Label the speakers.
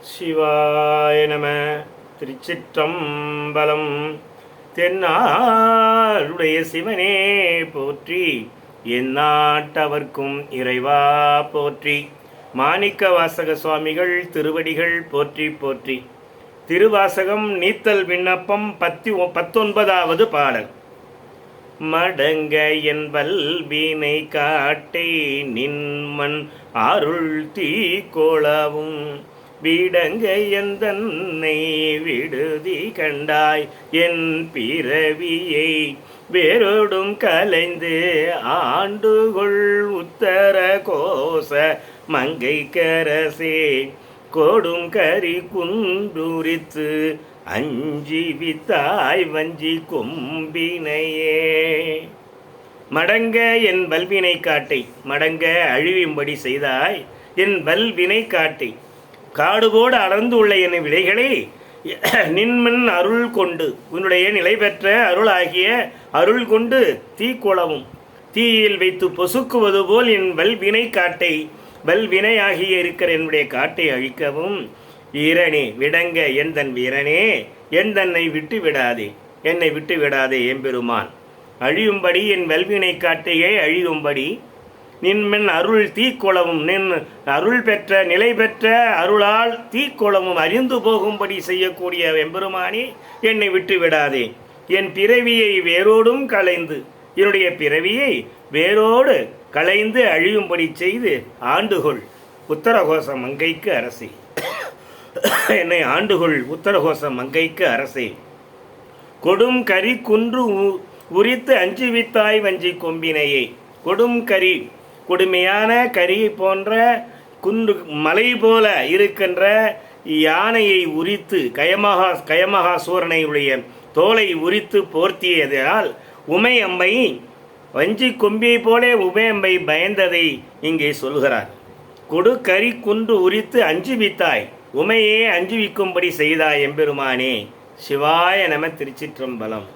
Speaker 1: சிவாய நம. திருச்சிற்றம்பலம். தென்னாளுடைய சிவனே போற்றி, எந்நாட்டவர்க்கும் இறைவா போற்றி. மாணிக்க வாசக சுவாமிகள் திருவடிகள் போற்றி போற்றி. திருவாசகம் நீத்தல் விண்ணப்பம் 19வது பாடல். மடங்க என்பல் வீணை காட்டை நின்மன் அருள் தீ கோளவும் விடங்க எந்தன்னை விடுதி கண்டாய் என் பிறவியை வேரோடும் கலைந்து ஆண்டுகொள் உத்தர கோச மங்கை கரசே கோடும் கரி குண்டுரித்து அஞ்சி வித்தாய் வஞ்சி கொம்பினையே. மடங்க என் வல்வினை காட்டை, மடங்க அழியும்படி செய்தாய் என் வல்வினை காட்டை. காடுபோடு அடர்ந்து உள்ள என் விடைகளை நின்மன் அருள் கொண்டு, உன்னுடைய நிலை பெற்ற அருளாகிய அருள் கொண்டு தீக்குளவும் தீயில் வைத்து பொசுக்குவது போல் என் வல்வினை காட்டை, வல்வினையாகிய இருக்கிற என்னுடைய காட்டை அழிக்கவும். வீரனே விடங்க எந்தன் வீரனே, எந்தன்னை விட்டு விடாதே, என்னை விட்டு விடாதே எம்பெருமான். அழியும்படி என் வல்வினை காட்டையே அழியும்படி நின்மென் அருள் தீக்குளவும், நின் அருள் பெற்ற நிலை பெற்ற அருளால் தீக்குளவும் அறிந்து போகும்படி செய்யக்கூடிய எம்பெருமானே, என்னை விட்டு விடாதே. என் பிறவியை வேரோடும் களைந்து, என்னுடைய பிறவியை வேரோடு களைந்து அழியும்படி செய்து ஆண்டுகொள் உத்தரகோச மங்கைக்கு அரசே. என்னை ஆண்டுகொள் உத்தரகோச மங்கைக்கு அரசே. கொடும் கரி குன்று உரித்து அஞ்சி வித்தாய் வஞ்சி கொம்பினையே. கொடும் கரி, கொடுமையான கரி போன்ற குன்று மலை போல இருக்கின்ற யானையை உரித்து, கயமகாசூரனையுடைய தோலை உரித்து போர்த்தியதால் உமையம்பை வஞ்சி கொம்பியை போலே உமையம்பை பயந்ததை இங்கே சொல்கிறார். கொடு கரி குன்று உரித்து அஞ்சுவித்தாய், உமையே அஞ்சுவிக்கும்படி செய்தாய் எம்பெருமானே. சிவாய நம. திருச்சிற்றம்பலம்.